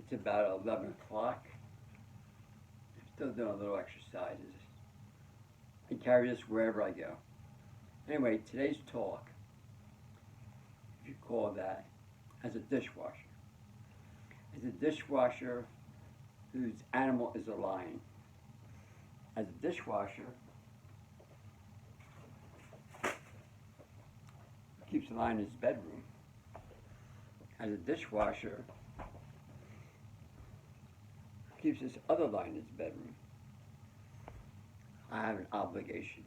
It's about 11 o'clock. I'm still doing a little exercises. I carry this wherever I go. Anyway, today's talk, if you call that, as a dishwasher. As a dishwasher whose animal is a lion. As a dishwasher, keeps the lion in his bedroom. As a dishwasher, keeps this other lion in his bedroom. I have an obligation.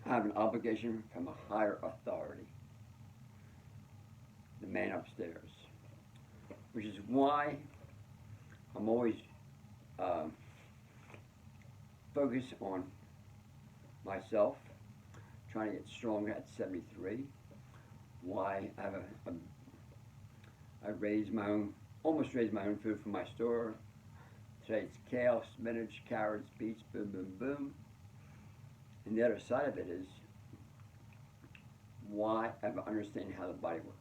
I have an obligation from a higher authority, the man upstairs, which is why I'm always focused on myself, trying to get stronger at 73. Why I have I raised my own, almost raised my own food from my store. Today it's kale, spinach, carrots, beets, boom, boom, boom. And the other side of it is why I have an understanding how the body works.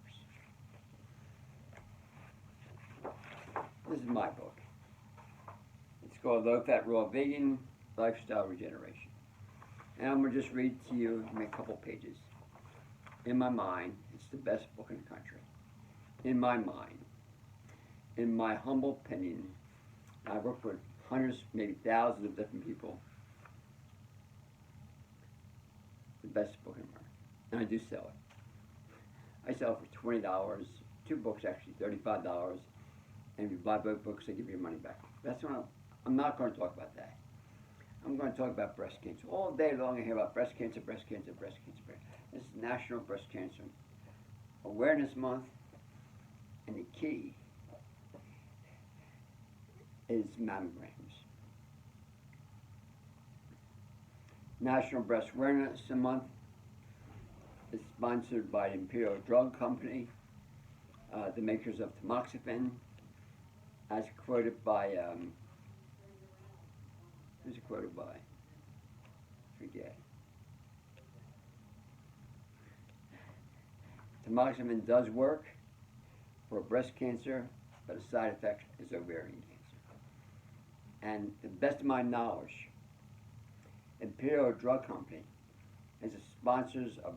This is my book. It's called Low Fat Raw Vegan Lifestyle Regeneration. And I'm going to just read to you a couple pages. In my mind, it's the best book in the country. In my mind, in my humble opinion, I've worked with hundreds, maybe thousands of different people. The best book in America. And I do sell it. I sell it for $20. 2 books actually, $35. And if you buy both books, they give you your money back. That's what I'm not going to talk about that. I'm going to talk about breast cancer. All day long I hear about breast cancer, breast cancer, breast cancer. This is National Breast Cancer Awareness Month. And the key is mammograms. National Breast Awareness Month is sponsored by the Imperial Drug Company, the makers of tamoxifen, as quoted by, who's it quoted by? Forget. Tamoxifen does work for breast cancer, but a side effect is ovarian cancer. And to the best of my knowledge, Imperial Drug Company is the sponsors of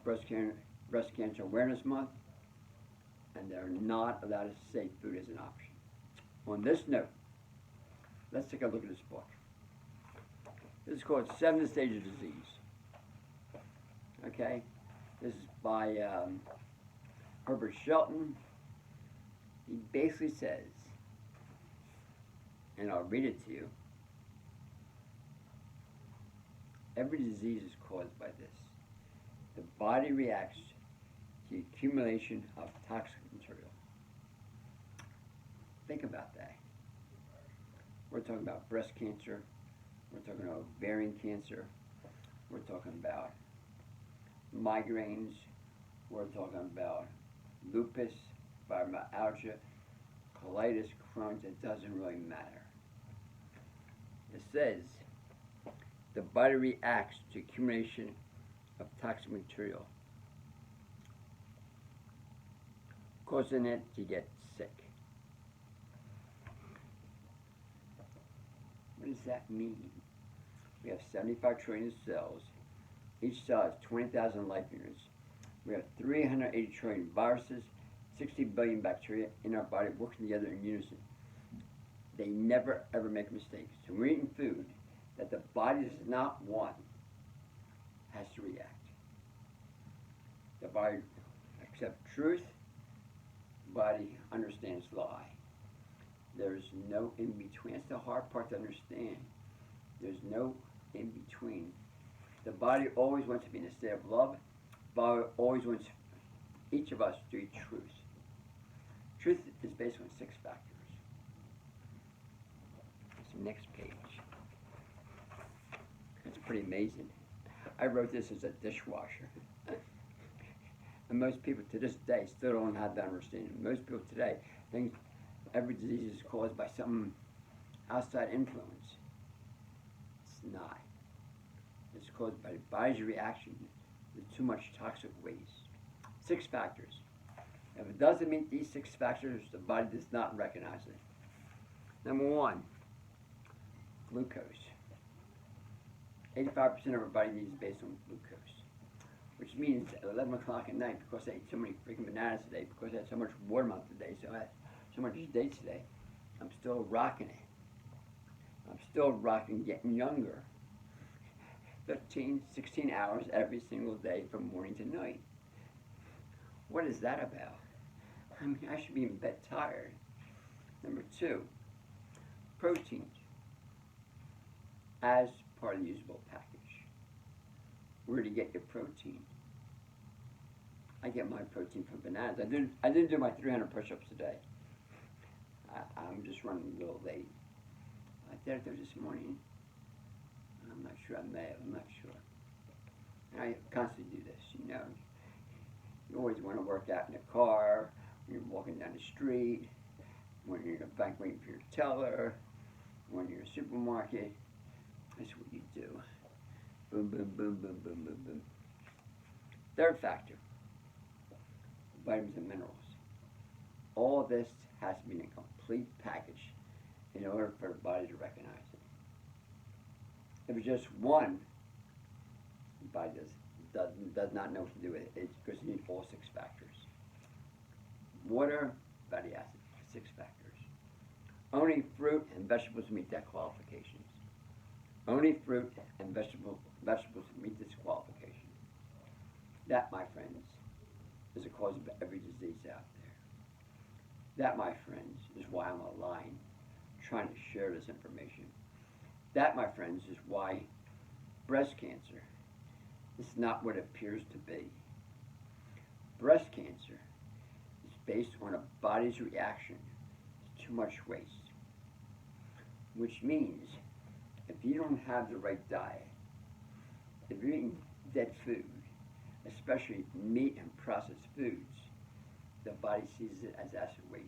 Breast Cancer Awareness Month, and they're not allowed to say food as an option. On this note, let's take a look at this book. This is called 7 Stages of Disease. Okay? This is by Herbert Shelton. He basically says, and I'll read it to you, every disease is caused by this. The body reacts to the accumulation of toxic material. Think about that. We're talking about breast cancer. We're talking about ovarian cancer. We're talking about migraines. We're talking about lupus, fibromyalgia, colitis, Crohn's. It doesn't really matter. It says the body reacts to accumulation of toxic material, causing it to get sick. What does that mean? We have 75 trillion cells. Each cell has 20,000 life units. We have 380 trillion viruses, 60 billion bacteria in our body working together in unison. They never ever make mistakes. So we're eating food that the body does not want, has to react. The body accepts truth, the body understands lie. There's no in between. That's the hard part to understand. There's no in between. The body always wants to be in a state of love. The body always wants each of us to eat truth. Truth is based on 6 factors. It's the next page. It's pretty amazing. I wrote this as a dishwasher. And most people to this day still don't have that understanding. Most people today think every disease is caused by some outside influence. It's not. It's caused by the body's reaction to too much toxic waste. 6 factors. If it doesn't meet these 6 factors, the body does not recognize it. Number 1, glucose. 85% of our body needs is based on glucose, which means at 11 o'clock at night, because I ate so many freaking bananas today, because I had so much watermelon today, so I had so much dates today, I'm still rocking it. I'm still rocking getting younger. 15, 16 hours every single day from morning to night. What is that about? I mean, I should be in bed tired. Number 2, proteins as part of the usable package. Where do you get your protein? I get my protein from bananas. I didn't do my 300 push-ups today. I'm just running a little late. I did it this morning. I'm not sure. I may have. I'm not sure. And I constantly do this, you know. You always want to work out in the car, when you're walking down the street, when you're in a bank waiting for your teller, when you're in a supermarket. That's what you do. Boom, boom, boom, boom, boom, boom, boom. Third factor, vitamins and minerals. All this has to be in a complete package in order for the body to recognize it. If it's just one, the body does not know what to do with it. It's because you need all 6 factors. Water, fatty acids, 6 factors. Only fruit and vegetables meet that qualifications. Only fruit and vegetables meet this qualification. That, my friends, is the cause of every disease out there. That, my friends, is why I'm online trying to share this information. That, my friends, is why breast cancer is not what it appears to be. Breast cancer is based on a body's reaction to too much waste, which means if you don't have the right diet, if you're eating dead food, especially meat and processed foods, the body sees it as acid waste.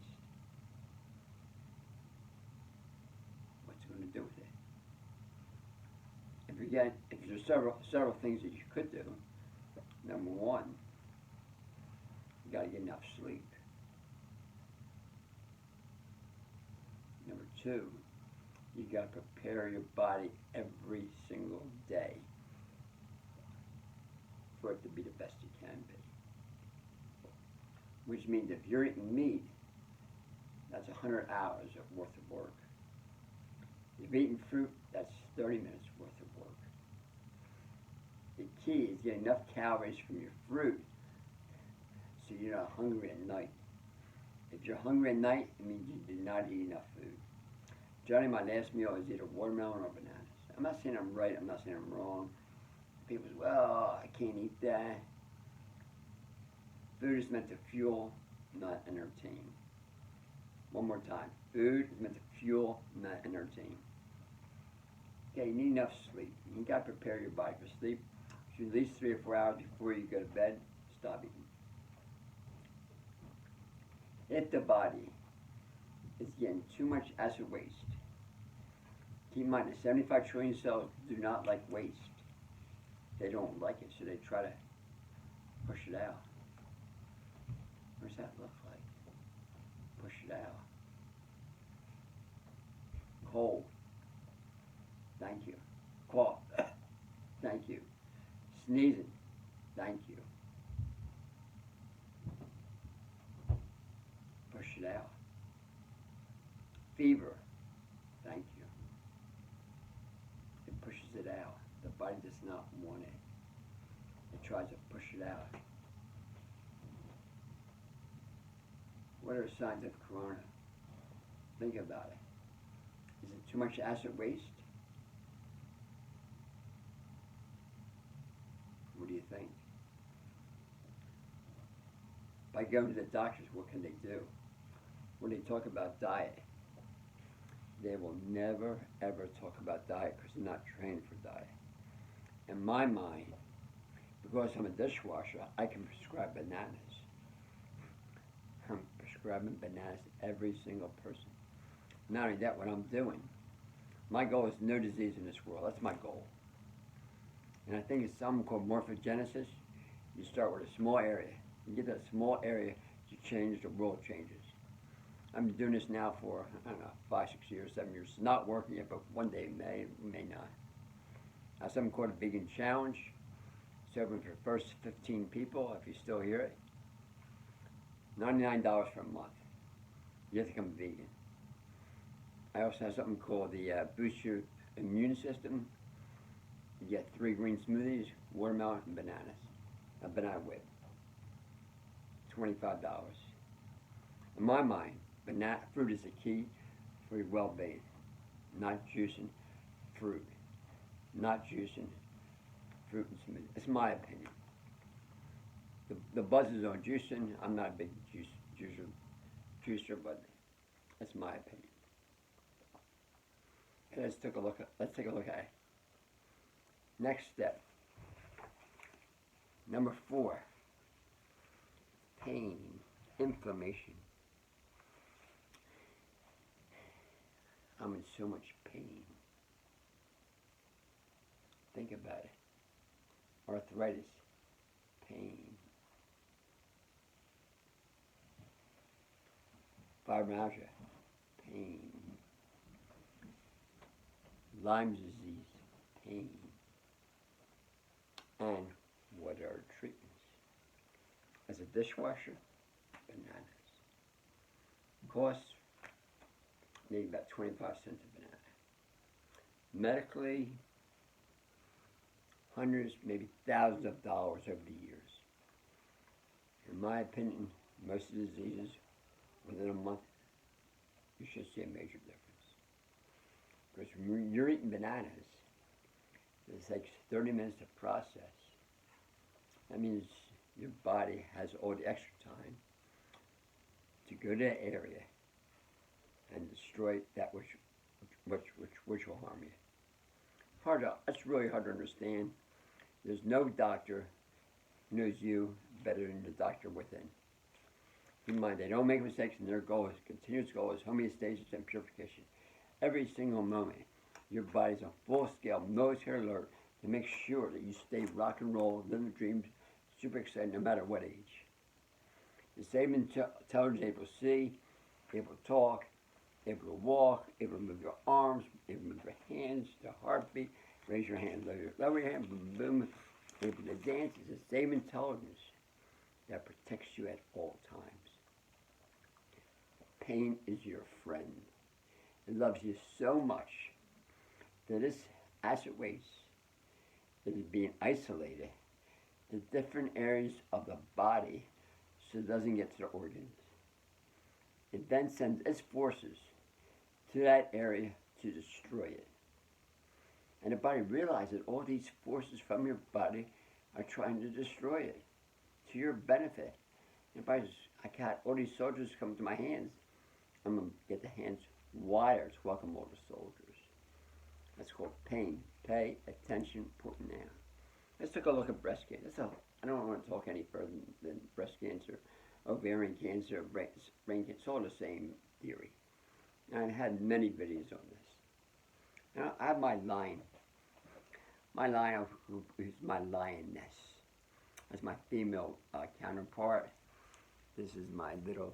What's it going to do with it? If there's several things that you could do. Number 1, you got to get enough sleep. Number 2, you got to prepare your body every single day for it to be the best you can be. Which means if you're eating meat, that's 100 hours of worth of work. If you're eating fruit, that's 30 minutes worth of work. The key is getting enough calories from your fruit so you're not hungry at night. If you're hungry at night, it means you did not eat enough food. Generally, my last meal is either watermelon or bananas. I'm not saying I'm right, I'm not saying I'm wrong. People say, well, I can't eat that. Food is meant to fuel, not entertain. One more time. Food is meant to fuel, not entertain. Okay, you need enough sleep. You got to prepare your body for sleep. So at least 3 or 4 hours before you go to bed, stop eating. If the body is getting too much acid waste, keep in mind that 75 trillion cells do not like waste. They don't like it, so they try to push it out. What does that look like? Push it out. Cold. Thank you. Cough. Thank you. Sneezing. Thank you. Push it out. Fever. Thank you. It pushes it out. The body does not want it. It tries to push it out. What are the signs of corona? Think about it. Is it too much acid waste? What do you think? By going to the doctors, what can they do? When they talk about diet, they will never, ever talk about diet because they're not trained for diet. In my mind, because I'm a dishwasher, I can prescribe bananas. I'm prescribing bananas to every single person. Not only that, what I'm doing, my goal is no disease in this world. That's my goal. And I think it's something called morphogenesis. You start with a small area. You get that small area to change, the world changes. I'm doing this now for, I don't know, 5, 6 years, 7 years. It's not working yet, but one day it may not. I have something called a vegan challenge. It's open for the first 15 people, if you still hear it. $99 for a month. You have to become vegan. I also have something called the Boost Your Immune System. You get 3 green smoothies, watermelon, and bananas. A banana whip. $25. In my mind, fruit is the key for your well-being. Not juicing fruit. Not juicing fruit and smoothie. It's my opinion. The buzz is on juicing. I'm not a big juicer, but that's my opinion. Okay, let's take a look at it. Next step. Number 4. Pain, inflammation. I'm in so much pain. Think about it. Arthritis, pain. Fibromyalgia, pain. Lyme disease, pain. And what are treatments? As a dishwasher, bananas. Costs maybe about 25 cents a banana. Medically, hundreds, maybe thousands of dollars over the years. In my opinion, most of the diseases, within a month, you should see a major difference. Because when you're eating bananas, it takes 30 minutes to process. That means your body has all the extra time to go to the area and destroy that which will harm you. That's really hard to understand. There's no doctor who knows you better than the doctor within. Keep in mind, they don't make mistakes, and their continuous goal is homeostasis and purification. Every single moment, your body's on full-scale military alert to make sure that you stay rock and roll, living the dreams, super excited, no matter what age. The same intelligence, able to see, able to talk, able to walk, able to move your arms, able to move your hands, the heartbeat, raise your hand, lower your hand, boom, boom, able to dance. It's the same intelligence that protects you at all times. Pain is your friend. It loves you so much that this acid waste is being isolated to different areas of the body so it doesn't get to the organs. It then sends its forces to that area to destroy it. And the body realizes all these forces from your body are trying to destroy it to your benefit. And if I got all these soldiers coming to my hands, I'm going to get the hands wired to welcome all the soldiers. That's called pain. Pay attention, important now. Let's take a look at breast cancer. I don't want to talk any further than breast cancer, ovarian cancer, brain cancer. It's all the same theory. And I had many videos on this. Now, I have my lion. My lion is my lioness. That's my female counterpart. This is my little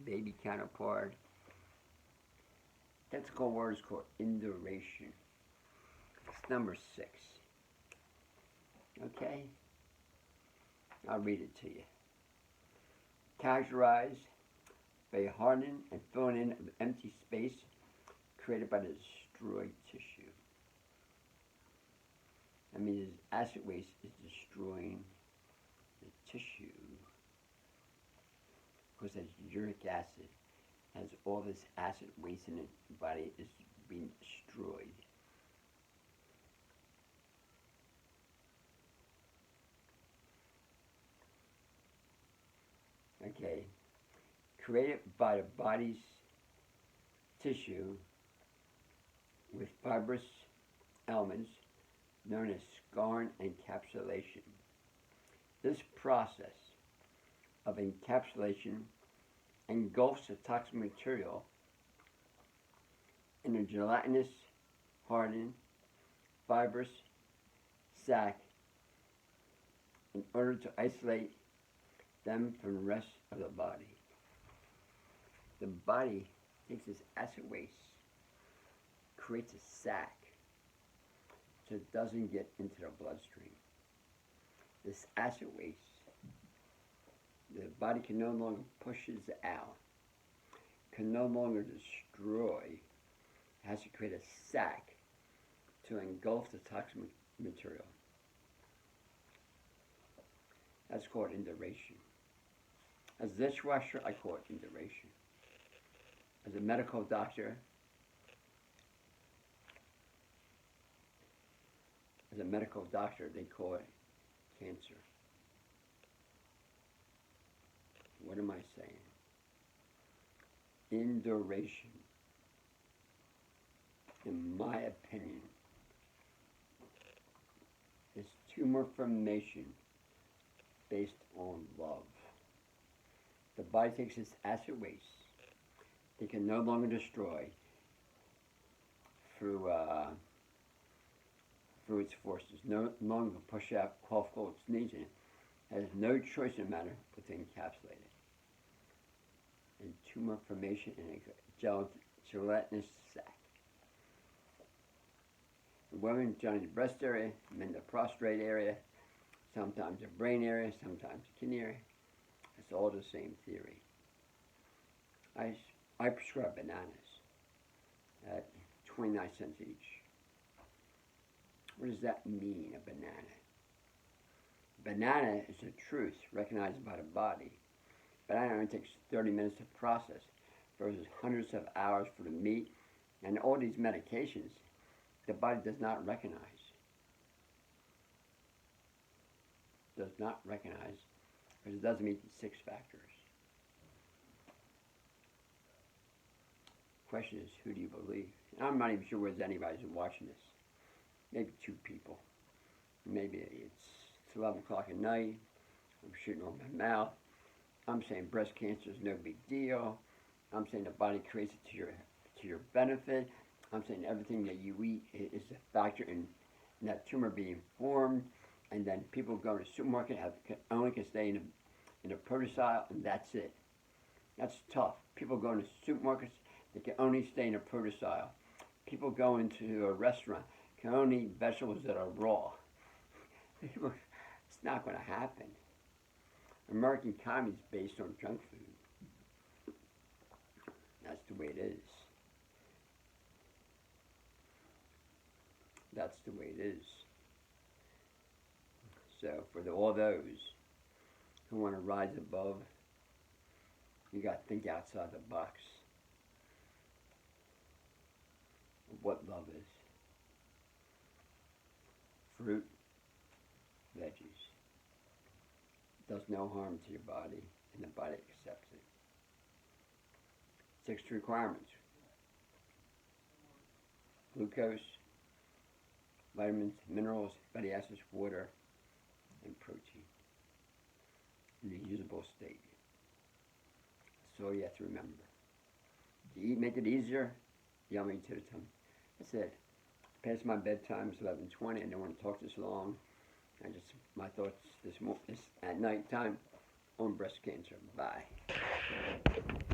baby counterpart. Technical word is called induration. It's number 6. Okay? I'll read it to you. Characterized by a hardening and filling in of empty space created by the destroyed tissue. That means acid waste is destroying the tissue. Because that uric acid has all this acid waste in it, the body is being destroyed. Okay, created by the body's tissue with fibrous elements known as scarring and encapsulation. This process of encapsulation engulfs the toxic material in a gelatinous, hardened, fibrous sac in order to isolate them from the rest of the body. The body takes this acid waste, creates a sac, so it doesn't get into the bloodstream. This acid waste, the body can no longer push it out, can no longer destroy. It has to create a sac to engulf the toxic material. That's called induration. As a dishwasher, I call it induration. As a medical doctor, they call it cancer. What am I saying? Induration, in my opinion, is tumor formation based on love. The body takes this acid waste they can no longer destroy through its forces, no longer push out, cough, cold, sneezing. It has no choice in the matter but to encapsulate it. And tumor formation in a gelatinous sac. The women, join the breast area, men the prostate area, sometimes the brain area, sometimes the kidney area. It's all the same theory. I prescribe bananas at 29 cents each. What does that mean, a banana? Banana is the truth recognized by the body. Banana only takes 30 minutes to process versus hundreds of hours for the meat and all these medications the body does not recognize. Does not recognize because it doesn't meet the 6 factors. Question is, who do you believe? And I'm not even sure whether anybody's watching this. Maybe 2 people. Maybe it's 11 o'clock at night. I'm shooting on my mouth. I'm saying breast cancer is no big deal. I'm saying the body creates it to your benefit. I'm saying everything that you eat is a factor in that tumor being formed. And then people go to the supermarket only can stay in a protocol, and that's it. That's tough. People go into supermarkets, they can only stay in a protocol. People go into a restaurant, can only eat vegetables that are raw. It's not going to happen. American economy is based on junk food. That's the way it is. That's the way it is. So for all those who want to rise above, you got to think outside the box of what love is. Fruit, veggies. Does no harm to your body, and the body accepts it. 6 requirements: glucose, vitamins, minerals, fatty acids, water, and protein in a usable state. That's all you have to remember. To eat, make it easier, yummy to the tummy. That's it. Past my bedtime, it's 11:20. I don't want to talk this long. My thoughts this at night time on breast cancer. Bye.